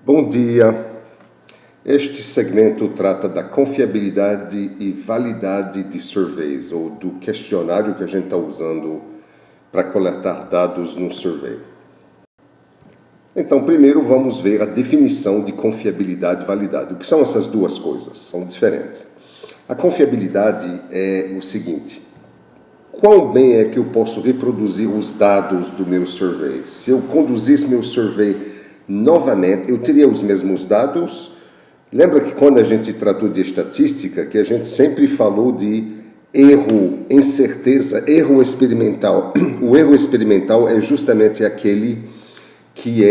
Bom dia. Este segmento trata da confiabilidade e validade de surveys, ou do questionário que a gente está usando para coletar dados no survey. Então, primeiro vamos ver a definição de confiabilidade e validade. O que são essas duas coisas? São diferentes. A confiabilidade é o seguinte: quão bem é que eu posso reproduzir os dados do meu survey? Se eu conduzisse meu survey novamente, eu teria os mesmos dados? Lembra que quando a gente tratou de estatística, que a gente sempre falou de erro, incerteza, erro experimental. O erro experimental é justamente aquele que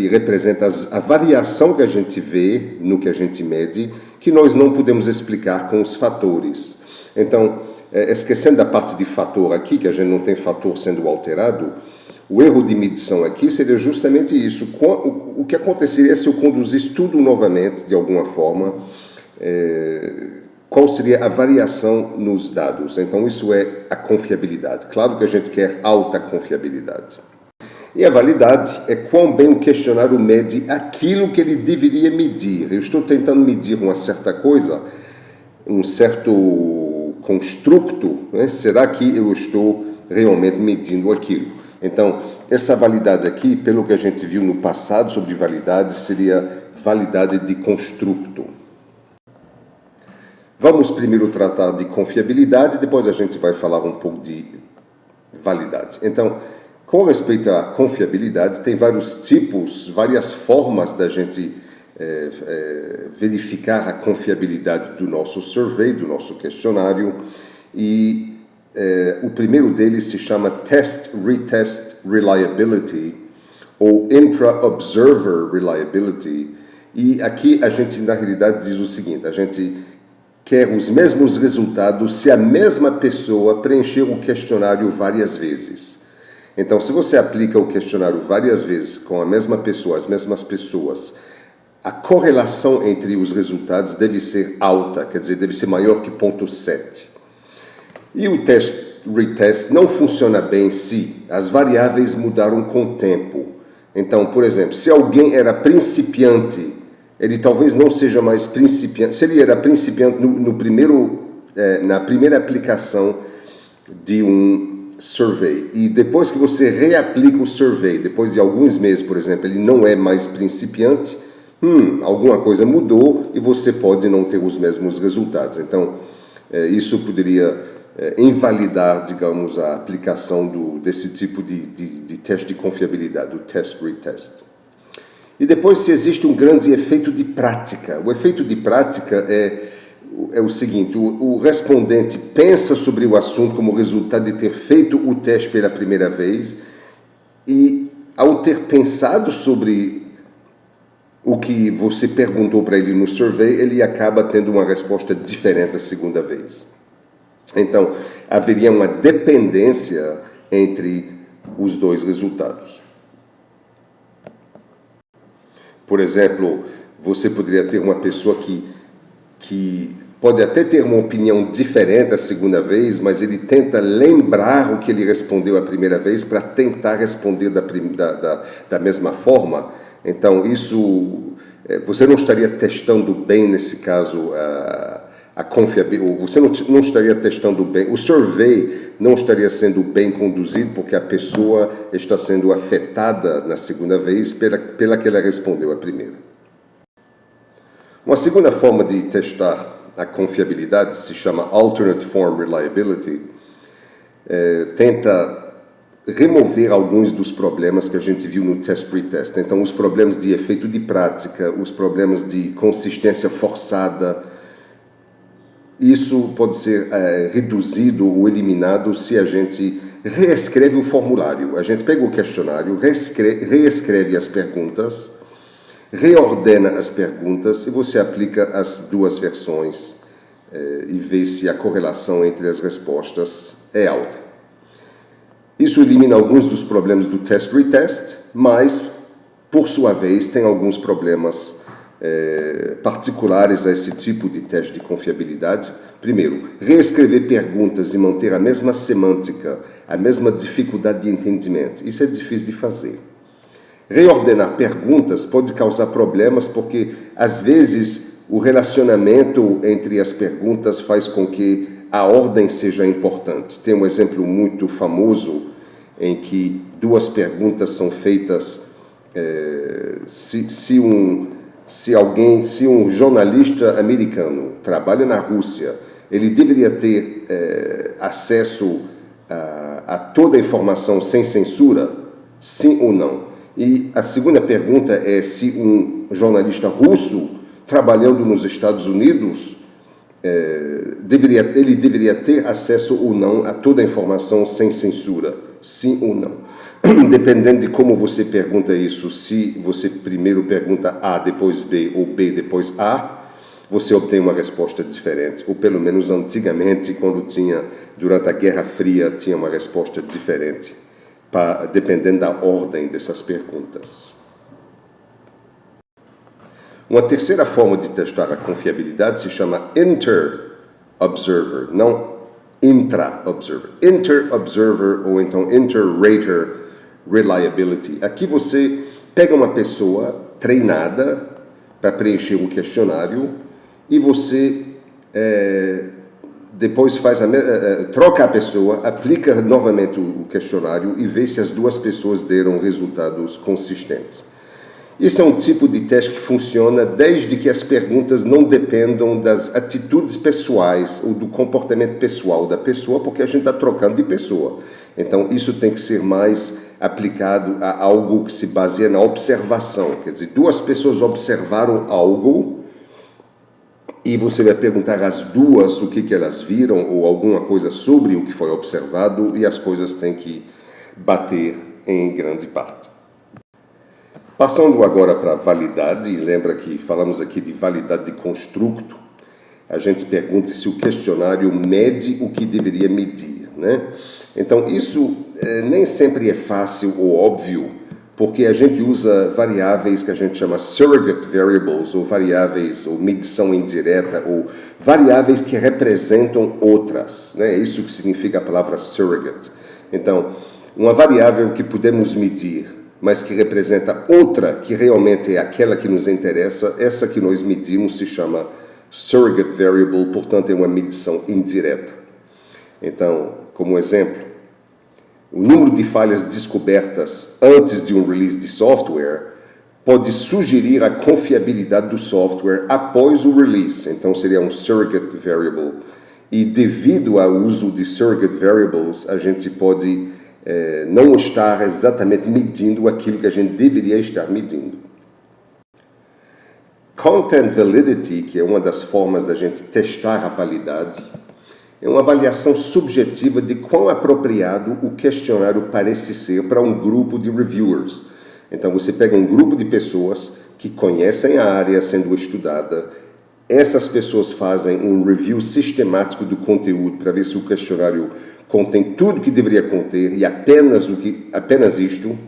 representa a variação que a gente vê no que a gente mede, que nós não podemos explicar com os fatores. Então, esquecendo da parte de fator aqui, que a gente não tem fator sendo alterado, o erro de medição aqui seria justamente isso. O que aconteceria se eu conduzisse tudo novamente, de alguma forma, qual seria a variação nos dados? Então, isso é a confiabilidade. Claro que a gente quer alta confiabilidade. E a validade é quão bem o questionário mede aquilo que ele deveria medir. Eu estou tentando medir uma certa coisa, um certo construto, né? Será que eu estou realmente medindo aquilo? Então, essa validade aqui, pelo que a gente viu no passado sobre validade, seria validade de construto. Vamos primeiro tratar de confiabilidade, depois a gente vai falar um pouco de validade. Então, com respeito à confiabilidade, tem vários tipos, várias formas da gente verificar a confiabilidade do nosso survey, do nosso questionário, e o primeiro deles se chama Test-Retest Reliability, ou Intra-Observer Reliability, e aqui a gente, na realidade, diz o seguinte: a gente quer os mesmos resultados se a mesma pessoa preencher o questionário várias vezes. Então, se você aplica o questionário várias vezes com a mesma pessoa, as mesmas pessoas, a correlação entre os resultados deve ser alta, quer dizer, deve ser maior que 0,7. E o test-retest não funciona bem se as variáveis mudaram com o tempo. Então, por exemplo, se alguém era principiante, ele talvez não seja mais principiante. Se ele era principiante na primeira aplicação de um survey, e depois que você reaplica o survey, depois de alguns meses, por exemplo, ele não é mais principiante, alguma coisa mudou e você pode não ter os mesmos resultados. Então, isso poderia invalidar, digamos, a aplicação desse tipo de teste de confiabilidade, o test-retest. E depois, se existe um grande efeito de prática. O efeito de prática é o seguinte: o respondente pensa sobre o assunto como resultado de ter feito o teste pela primeira vez, e ao ter pensado sobre o que você perguntou para ele no survey, ele acaba tendo uma resposta diferente a segunda vez. Então, haveria uma dependência entre os dois resultados. Por exemplo, você poderia ter uma pessoa que pode até ter uma opinião diferente a segunda vez, mas ele tenta lembrar o que ele respondeu a primeira vez para tentar responder da mesma forma. Então, você não estaria testando bem, nesse caso, a confiabilidade. Você não estaria testando bem, o survey não estaria sendo bem conduzido porque a pessoa está sendo afetada na segunda vez pela que ela respondeu a primeira. Uma segunda forma de testar a confiabilidade se chama Alternate Form Reliability. Tenta remover alguns dos problemas que a gente viu no test-retest. Então, os problemas de efeito de prática, os problemas de consistência forçada, isso pode ser reduzido ou eliminado se a gente reescreve o formulário. A gente pega o questionário, reescreve as perguntas, reordena as perguntas e você aplica as duas versões e vê se a correlação entre as respostas é alta. Isso elimina alguns dos problemas do test-retest, mas, por sua vez, tem alguns problemas particulares a esse tipo de teste de confiabilidade. Primeiro, reescrever perguntas e manter a mesma semântica, a mesma dificuldade de entendimento. Isso é difícil de fazer. Reordenar perguntas pode causar problemas porque, às vezes, o relacionamento entre as perguntas faz com que a ordem seja importante. Tem um exemplo muito famoso em que duas perguntas são feitas. Se um jornalista americano trabalha na Rússia, ele deveria ter acesso a toda a informação sem censura? Sim ou não? E a segunda pergunta é se um jornalista russo trabalhando nos Estados Unidos ele deveria ter acesso ou não a toda a informação sem censura? Sim ou não? Dependendo de como você pergunta isso, se você primeiro pergunta A, depois B, ou B, depois A, você obtém uma resposta diferente. Ou pelo menos antigamente, durante a Guerra Fria, tinha uma resposta diferente, dependendo da ordem dessas perguntas. Uma terceira forma de testar a confiabilidade se chama inter-observer, não intra-observer. Inter-observer ou então inter-rater reliability. Aqui você pega uma pessoa treinada para preencher um questionário e você depois troca a pessoa, aplica novamente o questionário e vê se as duas pessoas deram resultados consistentes. Isso é um tipo de teste que funciona desde que as perguntas não dependam das atitudes pessoais ou do comportamento pessoal da pessoa, porque a gente está trocando de pessoa. Então, isso tem que ser mais aplicado a algo que se baseia na observação. Quer dizer, duas pessoas observaram algo e você vai perguntar às duas o que elas viram ou alguma coisa sobre o que foi observado e as coisas têm que bater em grande parte. Passando agora para a validade, e lembra que falamos aqui de validade de construto, a gente pergunta se o questionário mede o que deveria medir, né? Então, isso nem sempre é fácil ou óbvio, porque a gente usa variáveis que a gente chama surrogate variables, ou variáveis, ou medição indireta, ou variáveis que representam outras, né? É isso que significa a palavra surrogate. Então, uma variável que podemos medir, mas que representa outra que realmente é aquela que nos interessa, essa que nós medimos se chama surrogate variable, portanto é uma medição indireta. Então, como exemplo, o número de falhas descobertas antes de um release de software pode sugerir a confiabilidade do software após o release, então seria um surrogate variable. E devido ao uso de surrogate variables, a gente pode não estar exatamente medindo aquilo que a gente deveria estar medindo. Content validity, que é uma das formas da gente testar a validade, é uma avaliação subjetiva de quão apropriado o questionário parece ser para um grupo de reviewers. Então, você pega um grupo de pessoas que conhecem a área sendo estudada, essas pessoas fazem um review sistemático do conteúdo para ver se o questionário contém tudo que deveria conter e apenas isto,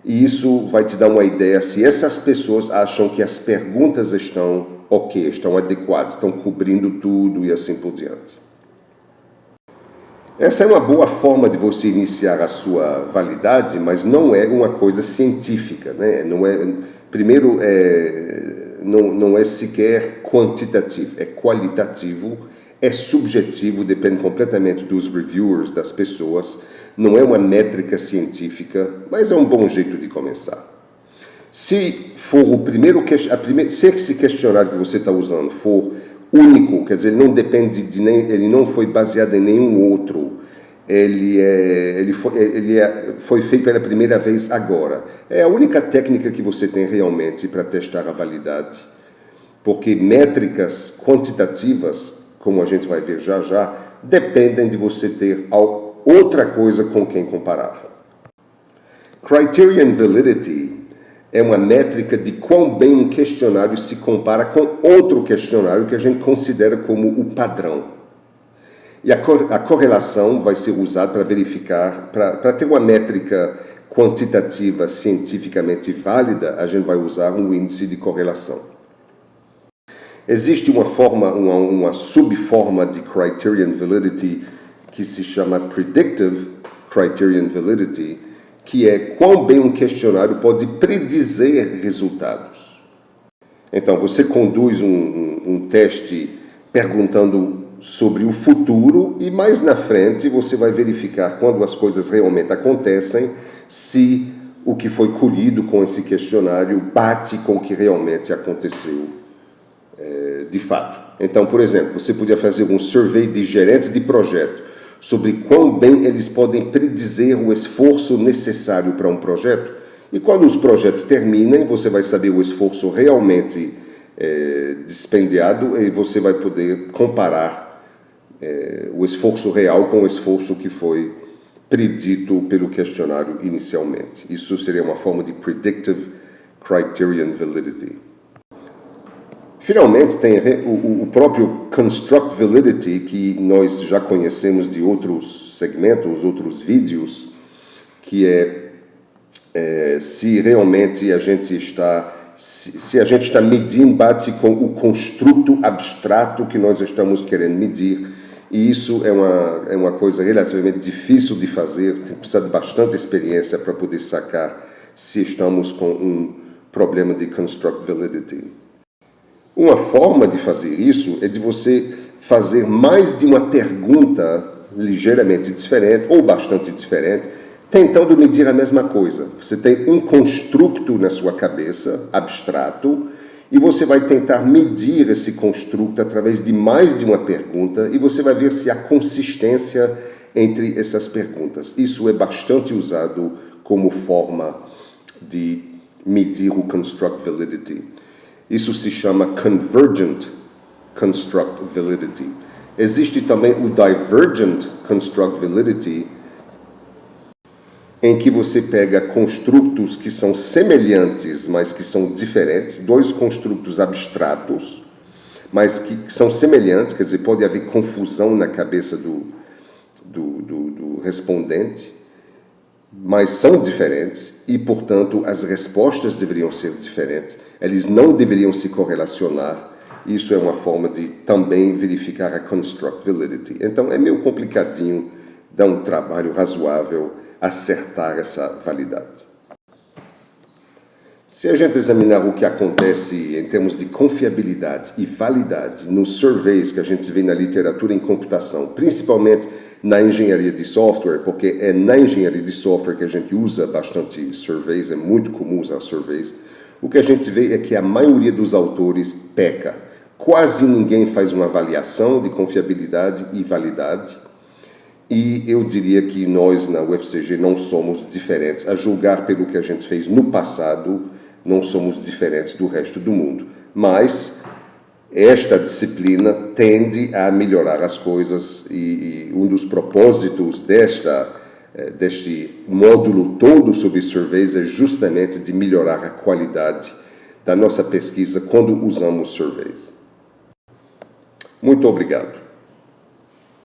e isso vai te dar uma ideia se essas pessoas acham que as perguntas estão ok, estão adequadas, estão cobrindo tudo e assim por diante. Essa é uma boa forma de você iniciar a sua validade, mas não é uma coisa científica, né? Não é sequer quantitativo, é qualitativo. É subjetivo, depende completamente dos reviewers, das pessoas. Não é uma métrica científica, mas é um bom jeito de começar. Se for se esse questionário que você está usando for único, quer dizer, ele não depende ele não foi baseado em nenhum outro, ele foi feito pela primeira vez agora. É a única técnica que você tem realmente para testar a validade, porque métricas quantitativas, como a gente vai ver já, dependem de você ter outra coisa com quem comparar. Criterion validity é uma métrica de quão bem um questionário se compara com outro questionário que a gente considera como o padrão. E a correlação vai ser usada para verificar, para ter uma métrica quantitativa cientificamente válida, a gente vai usar um índice de correlação. Existe uma subforma de Criterion Validity que se chama Predictive Criterion Validity, que é quão bem um questionário pode predizer resultados. Então, você conduz um teste perguntando sobre o futuro e mais na frente você vai verificar quando as coisas realmente acontecem, se o que foi colhido com esse questionário bate com o que realmente aconteceu de fato. Então, por exemplo, você podia fazer um survey de gerentes de projeto sobre quão bem eles podem predizer o esforço necessário para um projeto. E quando os projetos terminem, você vai saber o esforço realmente dispendiado e você vai poder comparar o esforço real com o esforço que foi predito pelo questionário inicialmente. Isso seria uma forma de Predictive Criterion Validity. Finalmente, tem o próprio Construct Validity, que nós já conhecemos de outros segmentos, outros vídeos, que se realmente a gente está medindo, bate com o construto abstrato que nós estamos querendo medir. E isso é uma coisa relativamente difícil de fazer, precisa de bastante experiência para poder sacar se estamos com um problema de Construct Validity. Uma forma de fazer isso é de você fazer mais de uma pergunta ligeiramente diferente ou bastante diferente, tentando medir a mesma coisa. Você tem um construto na sua cabeça, abstrato, e você vai tentar medir esse construto através de mais de uma pergunta e você vai ver se há consistência entre essas perguntas. Isso é bastante usado como forma de medir o Construct Validity. Isso se chama Convergent Construct Validity. Existe também o Divergent Construct Validity, em que você pega construtos que são semelhantes, mas que são diferentes, dois construtos abstratos, mas que são semelhantes, quer dizer, pode haver confusão na cabeça do respondente, mas são diferentes e, portanto, as respostas deveriam ser diferentes, eles não deveriam se correlacionar. Isso é uma forma de também verificar a Construct Validity. Então, é meio complicadinho, dá um trabalho razoável acertar essa validade. Se a gente examinar o que acontece em termos de confiabilidade e validade nos surveys que a gente vê na literatura em computação, principalmente na engenharia de software, porque é na engenharia de software que a gente usa bastante surveys, é muito comum usar surveys, o que a gente vê é que a maioria dos autores peca. Quase ninguém faz uma avaliação de confiabilidade e validade. E eu diria que nós, na UFCG, não somos diferentes. A julgar pelo que a gente fez no passado, não somos diferentes do resto do mundo. Mas esta disciplina tende a melhorar as coisas e um dos propósitos deste módulo todo sobre surveys é justamente de melhorar a qualidade da nossa pesquisa quando usamos surveys. Muito obrigado.